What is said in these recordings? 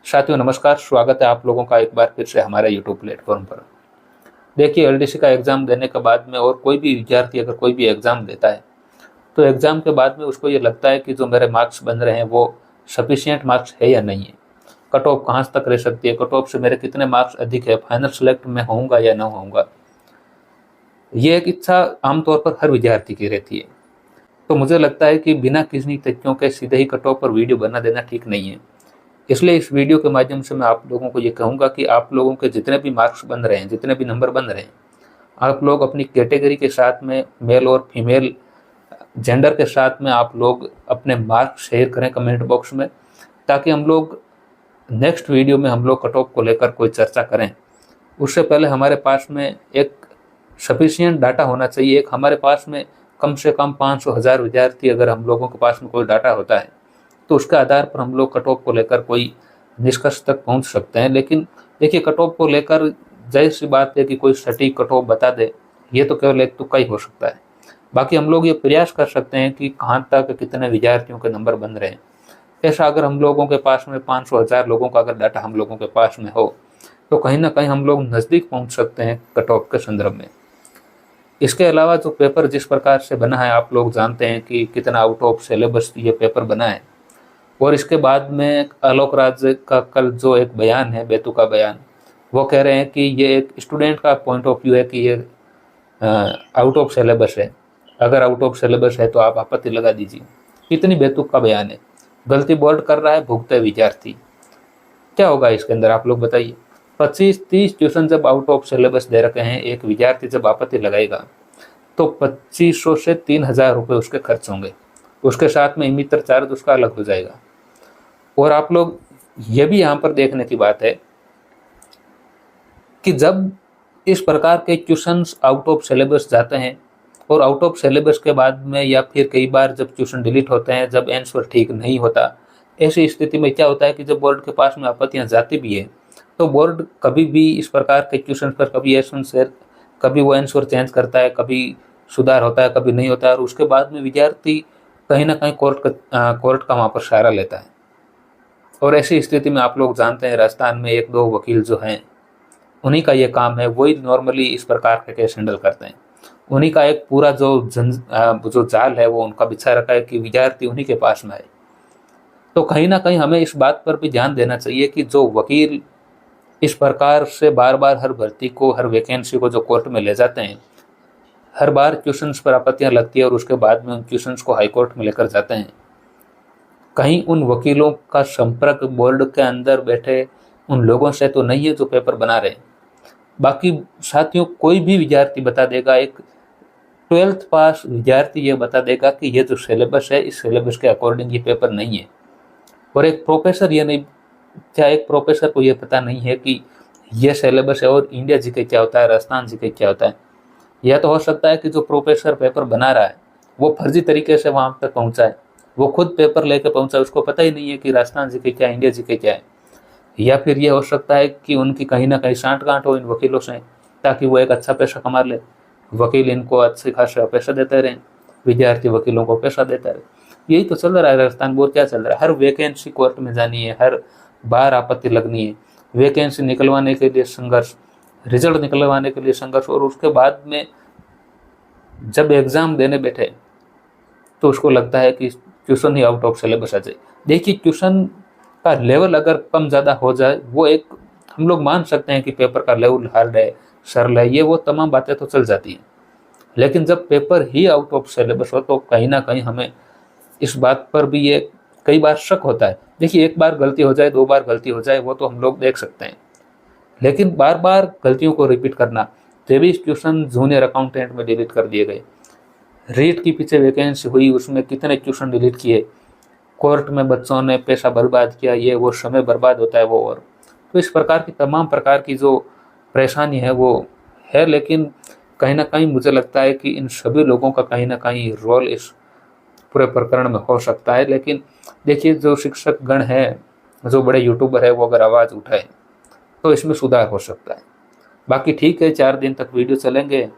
साथियों नमस्कार, स्वागत है आप लोगों का एक बार फिर से हमारे YouTube प्लेटफॉर्म पर। देखिए, एलडीसी का एग्ज़ाम देने के बाद में और कोई भी विद्यार्थी अगर कोई भी एग्ज़ाम देता है तो एग्ज़ाम के बाद में उसको ये लगता है कि जो मेरे मार्क्स बन रहे हैं वो सफिशिएंट मार्क्स है या नहीं है, कट ऑफ कहाँ तक रह सकती है, कट ऑफ से मेरे कितने मार्क्स अधिक है, फाइनल सेलेक्ट में होऊंगा या ना होऊंगा। ये एक इच्छा आमतौर पर हर विद्यार्थी की रहती है। तो मुझे लगता है कि बिना किसी तथ्यों के सीधे ही कट ऑफ पर वीडियो बना देना ठीक नहीं है। इसलिए इस वीडियो के माध्यम से मैं आप लोगों को ये कहूँगा कि आप लोगों के जितने भी मार्क्स बन रहे हैं, जितने भी नंबर बन रहे हैं, आप लोग अपनी कैटेगरी के साथ में मेल और फीमेल जेंडर के साथ में आप लोग अपने मार्क्स शेयर करें कमेंट बॉक्स में, ताकि हम लोग नेक्स्ट वीडियो में हम लोग कट ऑफ को लेकर कोई चर्चा करें। उससे पहले हमारे पास में एक सफिशिएंट डाटा होना चाहिए। एक हमारे पास में कम से कम 500,000 विद्यार्थी अगर हम लोगों के पास में कोई डाटा होता है तो उसके आधार पर हम लोग कट ऑफ को लेकर कोई निष्कर्ष तक पहुंच सकते हैं। लेकिन देखिए, कट ऑफ को लेकर जाहिर सी बात है कि कोई सटीक कट ऑफ बता दे, ये तो केवल एक तुक्का ही हो सकता है। बाकी हम लोग ये प्रयास कर सकते हैं कि कहाँ तक कितने विद्यार्थियों के नंबर बन रहे हैं। ऐसा अगर हम लोगों के पास में 500,000 लोगों का अगर डाटा हम लोगों के पास में हो तो कहीं ना कहीं हम लोग नज़दीक पहुँच सकते हैं कट ऑफ के संदर्भ में। इसके अलावा जो पेपर जिस प्रकार से बना है, आप लोग जानते हैं कि कितना आउट ऑफ सिलेबस ये पेपर बना है। और इसके बाद में आलोक राज का कल जो एक बयान है, बेतुका बयान, वो कह रहे हैं कि ये एक स्टूडेंट का पॉइंट ऑफ व्यू है कि ये आउट ऑफ सिलेबस है। अगर आउट ऑफ सिलेबस है तो आप आपत्ति लगा दीजिए। कितनी बेतुका बयान है। गलती बोर्ड कर रहा है, भुगते विद्यार्थी। क्या होगा इसके अंदर आप लोग बताइए। 25-30 ट्यूशन जब आउट ऑफ सिलेबस दे रखे हैं, एक विद्यार्थी जब आपत्ति लगाएगा तो 2500 से 3000 रुपये उसके खर्च होंगे। उसके साथ में मित्र चार्ज उसका अलग हो जाएगा। और आप लोग ये भी यहाँ पर देखने की बात है कि जब इस प्रकार के ट्यूशन्स आउट ऑफ सिलेबस जाते हैं और आउट ऑफ सिलेबस के बाद में या फिर कई बार जब ट्यूशन डिलीट होते हैं, जब आंसर ठीक नहीं होता, ऐसी स्थिति में क्या होता है कि जब बोर्ड के पास में आपत्तियाँ जाती भी है तो बोर्ड कभी भी इस प्रकार के क्वेश्चन पर कभी वो आंसर चेंज करता है, कभी सुधार होता है, कभी नहीं होता है। और उसके बाद में विद्यार्थी कहीं ना कहीं कोर्ट का वहाँ पर सहारा लेता है। और ऐसी स्थिति में आप लोग जानते हैं, राजस्थान में 1-2 वकील जो हैं, उन्हीं का ये काम है, वही नॉर्मली इस प्रकार के केस हैंडल करते हैं। उन्हीं का एक पूरा जो जाल है वो उनका बिछा रखा है कि विद्यार्थी उन्हीं के पास में आए। तो कहीं ना कहीं हमें इस बात पर भी ध्यान देना चाहिए कि जो वकील इस प्रकार से बार बार हर भर्ती को, हर वैकेंसी को जो कोर्ट में ले जाते हैं, हर बार क्वेश्चंस पर आपत्तियां लगती है और उसके बाद में उन क्वेश्चंस को हाई कोर्ट में लेकर जाते हैं, कहीं उन वकीलों का संपर्क बोर्ड के अंदर बैठे उन लोगों से तो नहीं है जो पेपर बना रहे हैं। बाकी साथियों, कोई भी विद्यार्थी बता देगा, एक 12th पास विद्यार्थी ये बता देगा कि ये जो सिलेबस है, इस सिलेबस के अकॉर्डिंग ये पेपर नहीं है। और एक प्रोफेसर ये नहीं, क्या एक प्रोफेसर को ये पता नहीं है कि ये सिलेबस है और इंडिया जीके क्या होता है, राजस्थान जीके क्या होता है। यह तो हो सकता है कि जो प्रोफेसर पेपर बना रहा है वो फर्जी तरीके से वहाँ तक पहुँचा है, वो खुद पेपर लेके पहुँचा, उसको पता ही नहीं है कि राजस्थान जीके क्या है, इंडिया जीके क्या है। या फिर यह हो सकता है कि उनकी कहीं ना कहीं सांठ-गांठ हो इन वकीलों से, ताकि वो एक अच्छा पैसा कमा ले। वकील इनको अच्छे खासा पैसा देते रहें, विद्यार्थी वकीलों को पैसा देता रहे। यही तो चल रहा है राजस्थान बोर्ड। क्या चल रहा है, हर वैकेंसी कोर्ट में जानी है, हर बार आपत्ति लगनी है, वैकेंसी निकलवाने के लिए संघर्ष, रिजल्ट निकलवाने के लिए संघर्ष, और उसके बाद में जब एग्जाम देने बैठे तो उसको लगता है कि ट्यूशन ही आउट ऑफ सिलेबस आ जाए। देखिए, ट्यूशन का लेवल अगर कम ज़्यादा हो जाए, वो एक हम लोग मान सकते हैं कि पेपर का लेवल हार्ड है, सरल है, ये वो तमाम बातें तो चल जाती हैं। लेकिन जब paper he out of syllabus हो तो कहीं ना कहीं हमें इस बात पर भी ये कई बार शक होता है। देखिए, एक बार गलती हो जाए, 2 बार गलती हो जाए, वो तो हम लोग देख सकते हैं, लेकिन बार बार गलतियों को रिपीट करना। 23 ट्यूशन जूनियर अकाउंटेंट में डिलीट कर दिए गए। रीट की पीछे वैकेंसी हुई, उसमें कितने ट्यूशन डिलीट किए, कोर्ट में बच्चों ने पैसा बर्बाद किया, ये वो समय बर्बाद होता है वो। और तो इस प्रकार की तमाम प्रकार की जो परेशानी है वो है। लेकिन कहीं ना कहीं मुझे लगता है कि इन सभी लोगों का कहीं ना कहीं रोल इस पूरे प्रकरण में हो सकता है। लेकिन देखिए, जो शिक्षक गण है, जो बड़े यूट्यूबर है, वो अगर आवाज़ उठाए तो इसमें सुधार हो सकता है। बाकी ठीक है, 4 दिन तक वीडियो चलेंगे,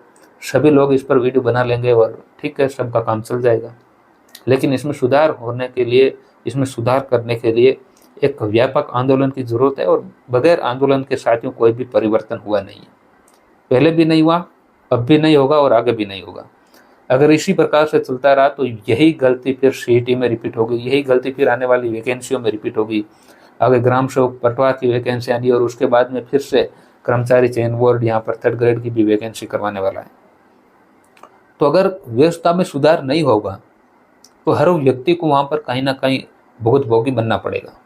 सभी लोग इस पर वीडियो बना लेंगे और ठीक है, सबका काम चल जाएगा। लेकिन इसमें सुधार होने के लिए, इसमें सुधार करने के लिए एक व्यापक आंदोलन की जरूरत है, और बगैर आंदोलन के साथियों कोई भी परिवर्तन हुआ नहीं है, पहले भी नहीं हुआ, अब भी नहीं होगा और आगे भी नहीं होगा। अगर इसी प्रकार से चलता रहा तो यही गलती फिर सीईटी में रिपीट होगी, यही गलती फिर आने वाली वैकेंसियों में रिपीट होगी। आगे ग्राम सेवक पटवार की वैकेंसी आनी और उसके बाद में फिर से कर्मचारी चयन बोर्ड यहाँ पर 3rd ग्रेड की भी वैकेंसी करवाने वाला है। तो अगर व्यवस्था में सुधार नहीं होगा तो हर व्यक्ति को वहां पर कहीं ना कहीं भुगतभोगी बनना पड़ेगा।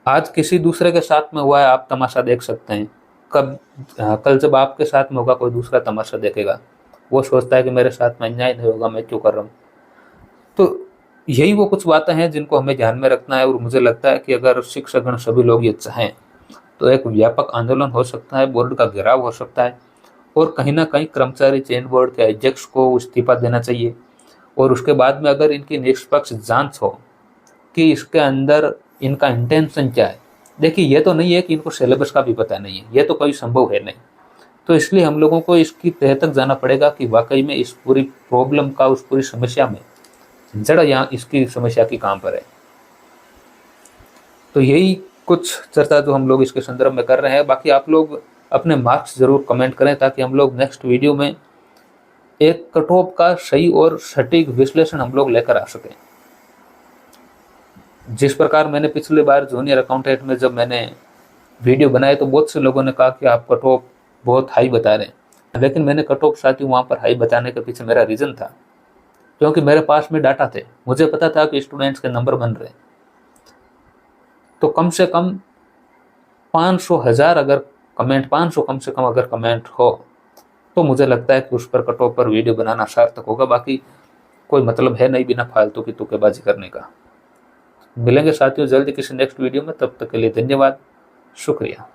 आज किसी दूसरे के साथ में हुआ है, आप तमाशा देख सकते हैं, कल जब आपके साथ में होगा कोई दूसरा तमाशा देखेगा, वो सोचता है कि मेरे साथ में अन्याय नहीं होगा, मैं क्यों कर रहा हूँ। तो यही वो कुछ बातें हैं जिनको हमें ध्यान में रखना है। और मुझे लगता है कि अगर शिक्षकगण सभी लोग ये चाहें तो एक व्यापक आंदोलन हो सकता है, बोर्ड का घेराव हो सकता है, और कहीं ना कहीं कर्मचारी चयन बोर्ड के अध्यक्ष को इस्तीफा देना चाहिए। और उसके बाद में अगर इनकी निष्पक्ष जांच हो कि इसके अंदर इनका इंटेंशन क्या है। देखिए, ये तो नहीं है कि इनको सिलेबस का भी पता नहीं है, ये तो कोई संभव है नहीं। तो इसलिए हम लोगों को इसकी तह तक जाना पड़ेगा कि वाकई में इस पूरी प्रॉब्लम का, उस पूरी समस्या में जड़ यहाँ इसकी समस्या की कहाँ पर है। तो यही कुछ चर्चा जो हम लोग इसके संदर्भ में कर रहे हैं। बाकी आप लोग अपने मार्क्स जरूर कमेंट करें ताकि हम लोग नेक्स्ट वीडियो में एक कट ऑफ का सही और सटीक विश्लेषण हम लोग लेकर आ सकें। जिस प्रकार मैंने पिछली बार जूनियर अकाउंटेंट में जब मैंने वीडियो बनाए तो बहुत से लोगों ने कहा कि आप कट ऑफ बहुत हाई बता रहे हैं, लेकिन मैंने कट ऑफ साथियों वहाँ पर हाई बताने के पीछे मेरा रीज़न था, क्योंकि मेरे पास में डाटा थे, मुझे पता था कि स्टूडेंट्स के नंबर बन रहे हैं। तो कम से कम 500,000 अगर कमेंट, 500 कम से कम अगर कमेंट हो तो मुझे लगता है कि उस पर कट ऑफ पर वीडियो बनाना सार्थक होगा। बाकी कोई मतलब है नहीं बिना फालतू की तुक्केबाजी करने का। मिलेंगे साथियों जल्दी किसी नेक्स्ट वीडियो में, तब तक के लिए धन्यवाद, शुक्रिया।